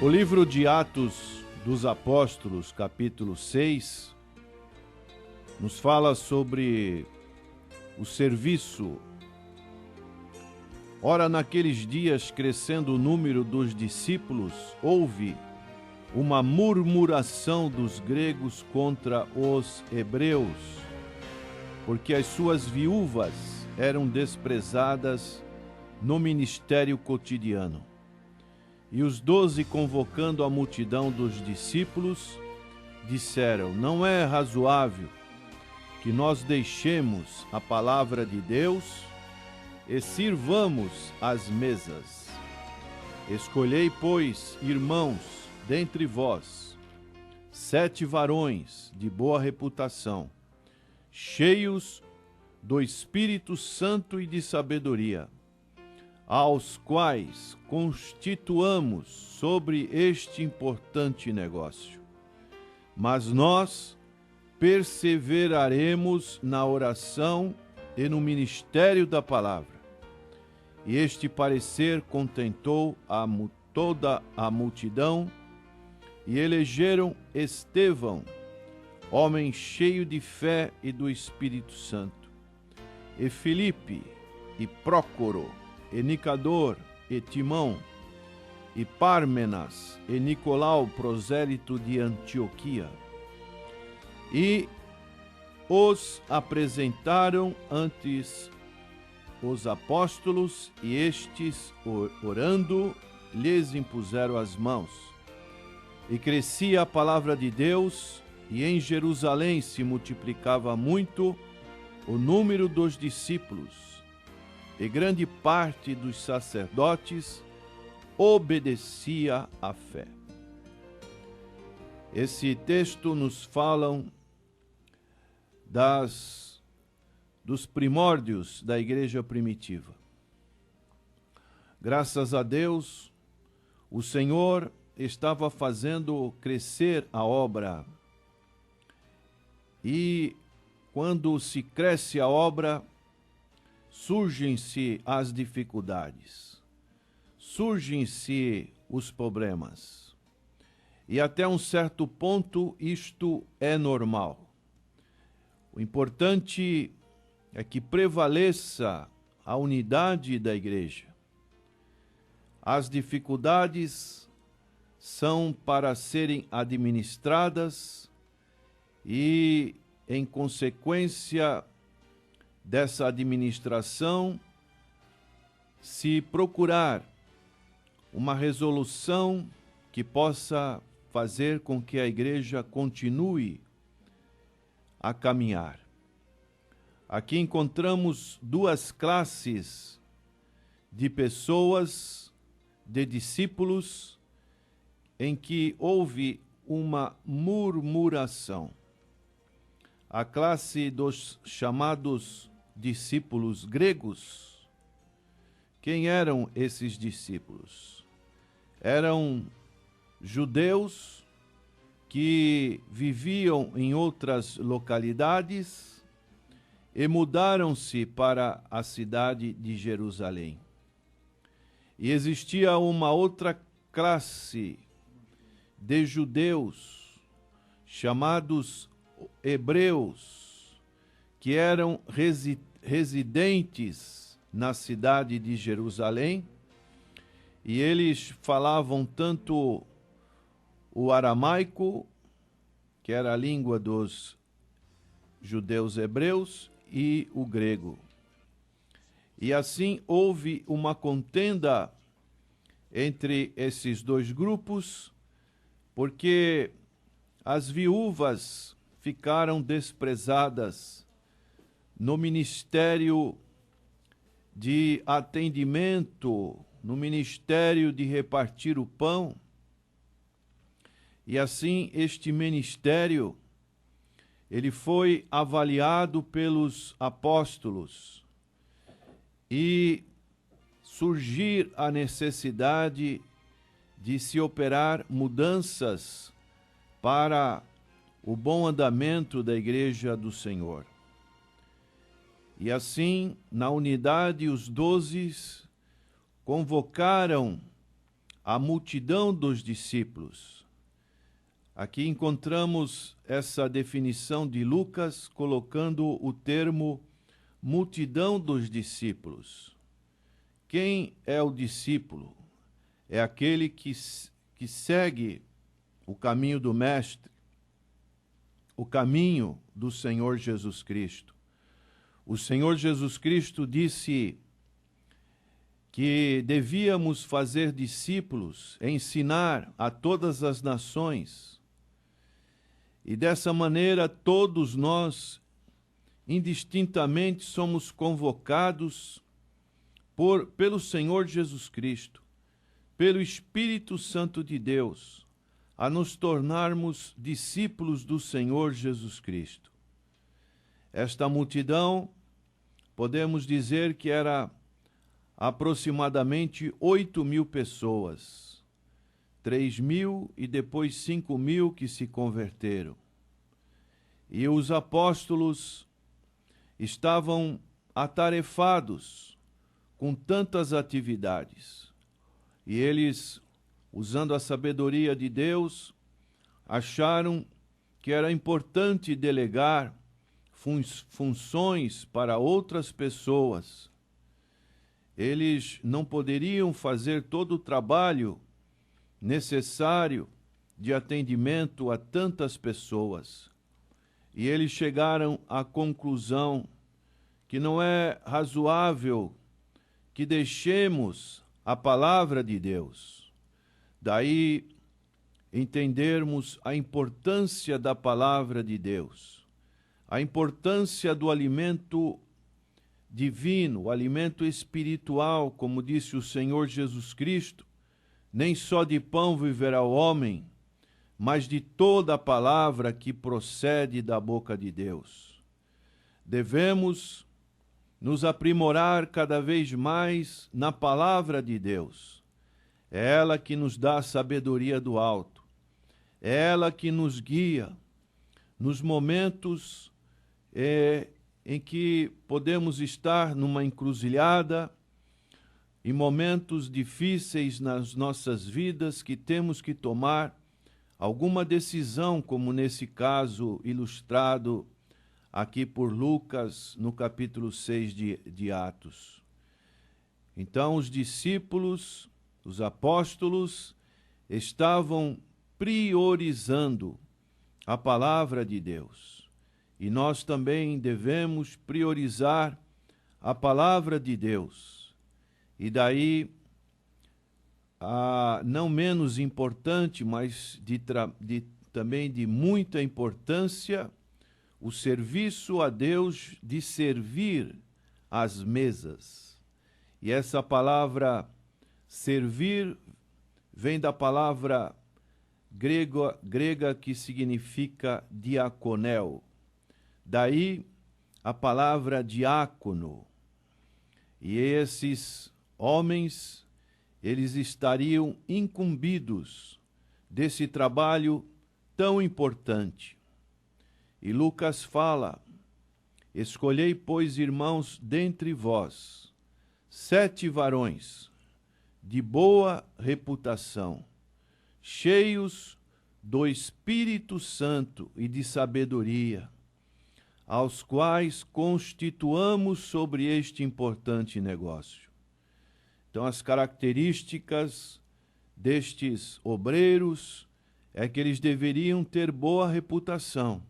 O livro de Atos dos Apóstolos, capítulo 6, nos fala sobre o serviço. Ora, naqueles dias, crescendo o número dos discípulos, houve uma murmuração dos gregos contra os hebreus, porque as suas viúvas eram desprezadas no ministério cotidiano. E os 12, convocando a multidão dos discípulos, disseram: não é razoável que nós deixemos a palavra de Deus e sirvamos às mesas. Escolhei, pois, irmãos, dentre vós, 7 varões de boa reputação, cheios do Espírito Santo e de sabedoria, aos quais constituamos sobre este importante negócio. Mas nós perseveraremos na oração e no ministério da palavra. E este parecer contentou toda a multidão, e elegeram Estevão, homem cheio de fé e do Espírito Santo, e Filipe, e Prócoro, e Nicador, e Timão, e Pármenas, e Nicolau, prosélito de Antioquia. E os apresentaram antes os apóstolos, e estes, orando, lhes impuseram as mãos. E crescia a palavra de Deus, e em Jerusalém se multiplicava muito o número dos discípulos, e grande parte dos sacerdotes obedecia à fé. Esse texto nos fala dos primórdios da igreja primitiva. Graças a Deus, o Senhor estava fazendo crescer a obra. E quando se cresce a obra, surgem-se as dificuldades, surgem-se os problemas. E até um certo ponto isto é normal. O importante é que prevaleça a unidade da igreja. As dificuldades são para serem administradas e, em consequência dessa administração, se procurar uma resolução que possa fazer com que a igreja continue a caminhar. Aqui encontramos 2 classes de pessoas, de discípulos, em que houve uma murmuração. A classe dos chamados discípulos gregos. Quem eram esses discípulos? Eram judeus que viviam em outras localidades e mudaram-se para a cidade de Jerusalém. E existia uma outra classe de judeus chamados hebreus, que eram residentes na cidade de Jerusalém, e eles falavam tanto o aramaico, que era a língua dos judeus hebreus, e o grego. E assim houve uma contenda entre esses 2 grupos, porque as viúvas ficaram desprezadas no ministério de atendimento, no ministério de repartir o pão. E assim este ministério, ele foi avaliado pelos apóstolos, e surgir a necessidade de se operar mudanças para o bom andamento da igreja do Senhor. E assim, na unidade, os 12 convocaram a multidão dos discípulos. Aqui encontramos essa definição de Lucas colocando o termo multidão dos discípulos. Quem é o discípulo? É aquele que segue o caminho do Mestre, o caminho do Senhor Jesus Cristo. O Senhor Jesus Cristo disse que devíamos fazer discípulos, ensinar a todas as nações. E dessa maneira todos nós, indistintamente, somos convocados pelo Senhor Jesus Cristo, pelo Espírito Santo de Deus, a nos tornarmos discípulos do Senhor Jesus Cristo. Esta multidão, podemos dizer que era aproximadamente 8.000 pessoas, 3.000 e depois 5.000 que se converteram. E os apóstolos estavam atarefados com tantas atividades. E eles, usando a sabedoria de Deus, acharam que era importante delegar funções para outras pessoas. Eles não poderiam fazer todo o trabalho necessário de atendimento a tantas pessoas. E eles chegaram à conclusão que não é razoável que deixemos a palavra de Deus. Daí entendermos a importância da palavra de Deus, a importância do alimento divino, o alimento espiritual, como disse o Senhor Jesus Cristo, nem só de pão viverá o homem, mas de toda a palavra que procede da boca de Deus. Devemos nos aprimorar cada vez mais na palavra de Deus. É ela que nos dá a sabedoria do alto. É ela que nos guia nos momentos em que podemos estar numa encruzilhada, em momentos difíceis nas nossas vidas que temos que tomar alguma decisão, como nesse caso ilustrado aqui por Lucas, no capítulo 6 de Atos. Então, os discípulos, os apóstolos, estavam priorizando a palavra de Deus. E nós também devemos priorizar a palavra de Deus. E daí, não menos importante, mas também de muita importância, o serviço a Deus de servir às mesas. E essa palavra servir vem da palavra grega que significa diaconel. Daí a palavra diácono. E esses homens, eles estariam incumbidos desse trabalho tão importante. E Lucas fala: escolhei, pois, irmãos, dentre vós, 7 varões de boa reputação, cheios do Espírito Santo e de sabedoria, aos quais constituamos sobre este importante negócio. Então, as características destes obreiros é que eles deveriam ter boa reputação,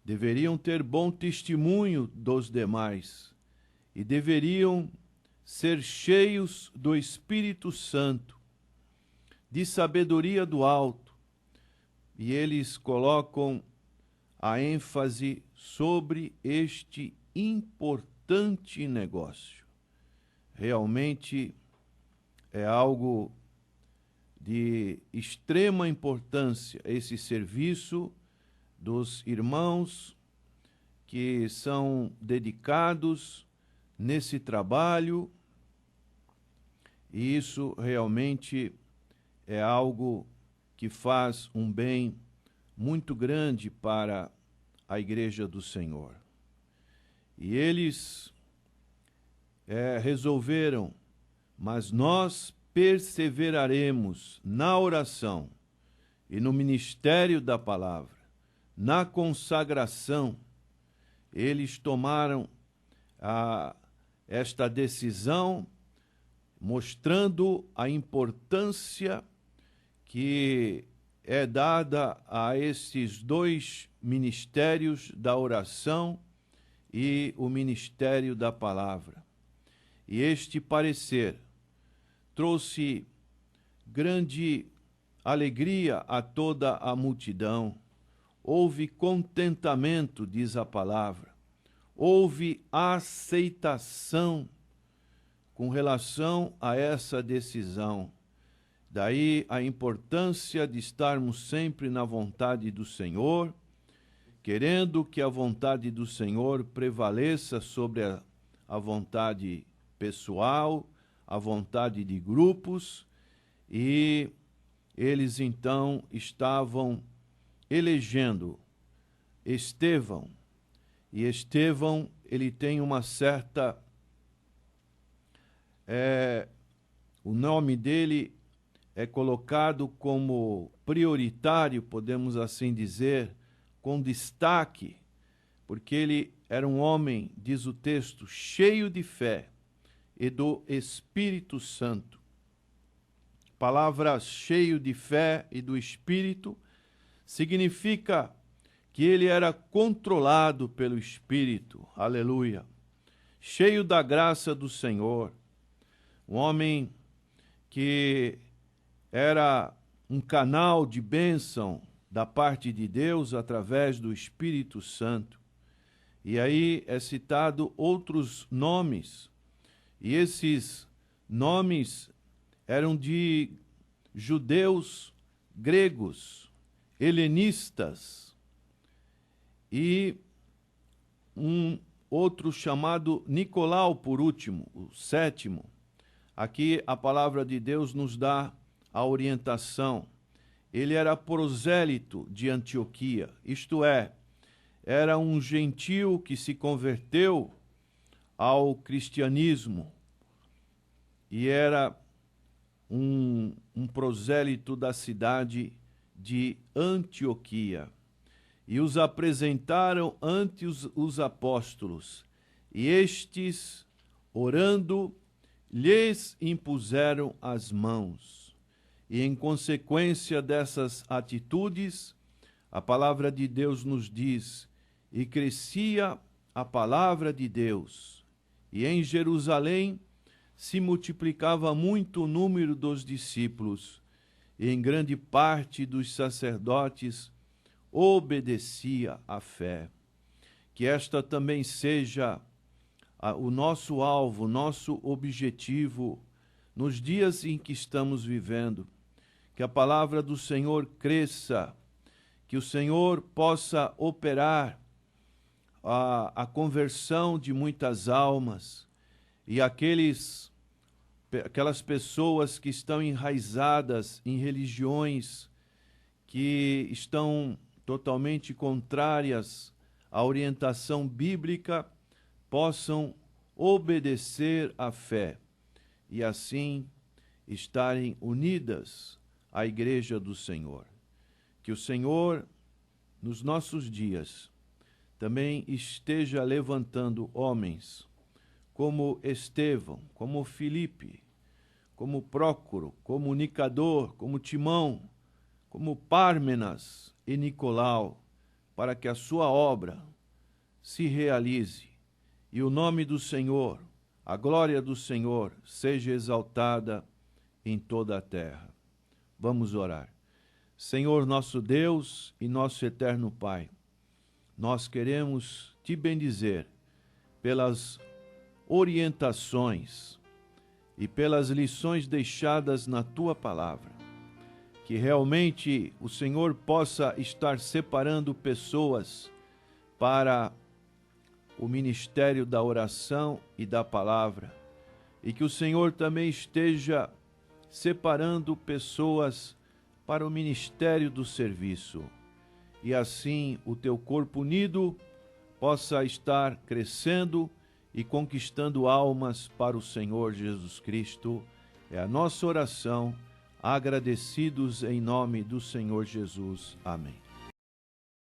deveriam ter bom testemunho dos demais e deveriam ser cheios do Espírito Santo, de sabedoria do alto. E eles colocam a ênfase sobre este importante negócio. Realmente é algo de extrema importância esse serviço dos irmãos que são dedicados nesse trabalho, e isso realmente é algo que faz um bem muito grande para a Igreja do Senhor. E eles resolveram, mas nós perseveraremos na oração e no ministério da palavra, na consagração, eles tomaram esta decisão, mostrando a importância que é dada a esses dois ministérios da oração e o ministério da palavra. E este parecer trouxe grande alegria a toda a multidão. Houve contentamento, diz a palavra. Houve aceitação com relação a essa decisão. Daí a importância de estarmos sempre na vontade do Senhor, querendo que a vontade do Senhor prevaleça sobre a vontade pessoal, a vontade de grupos, e eles então estavam elegendo Estevão. E Estevão, ele tem uma certa... o nome dele é colocado como prioritário, podemos assim dizer, com destaque, porque ele era um homem, diz o texto, cheio de fé e do Espírito Santo. Palavra cheio de fé e do Espírito significa que ele era controlado pelo Espírito, aleluia, cheio da graça do Senhor, um homem que era um canal de bênção da parte de Deus através do Espírito Santo. E aí é citado outros nomes, e esses nomes eram de judeus gregos, helenistas, e um outro chamado Nicolau, por último, o sétimo. Aqui a palavra de Deus nos dá a orientação. Ele era prosélito de Antioquia, isto é, era um gentio que se converteu ao cristianismo e era um prosélito da cidade de Antioquia. E os apresentaram ante os apóstolos, e estes, orando, lhes impuseram as mãos. E em consequência dessas atitudes, a palavra de Deus nos diz, e crescia a palavra de Deus, e em Jerusalém se multiplicava muito o número dos discípulos, e em grande parte dos sacerdotes obedecia à fé. Que esta também seja o nosso alvo, nosso objetivo nos dias em que estamos vivendo. Que a palavra do Senhor cresça, que o Senhor possa operar a conversão de muitas almas e aquelas pessoas que estão enraizadas em religiões que estão totalmente contrárias à orientação bíblica possam obedecer à fé e assim estarem unidas à Igreja do Senhor. Que o Senhor, nos nossos dias, também esteja levantando homens como Estevão, como Filipe, como Prócoro, como Nicador, como Timão, como Pármenas e Nicolau, para que a sua obra se realize e o nome do Senhor, a glória do Senhor, seja exaltada em toda a terra. Vamos orar. Senhor nosso Deus e nosso eterno Pai, nós queremos te bendizer pelas orientações e pelas lições deixadas na tua palavra. Que realmente o Senhor possa estar separando pessoas para o ministério da oração e da palavra, e que o Senhor também esteja separando pessoas para o ministério do serviço, e assim o teu corpo unido possa estar crescendo e conquistando almas para o Senhor Jesus Cristo. É a nossa oração, agradecidos em nome do Senhor Jesus. Amém.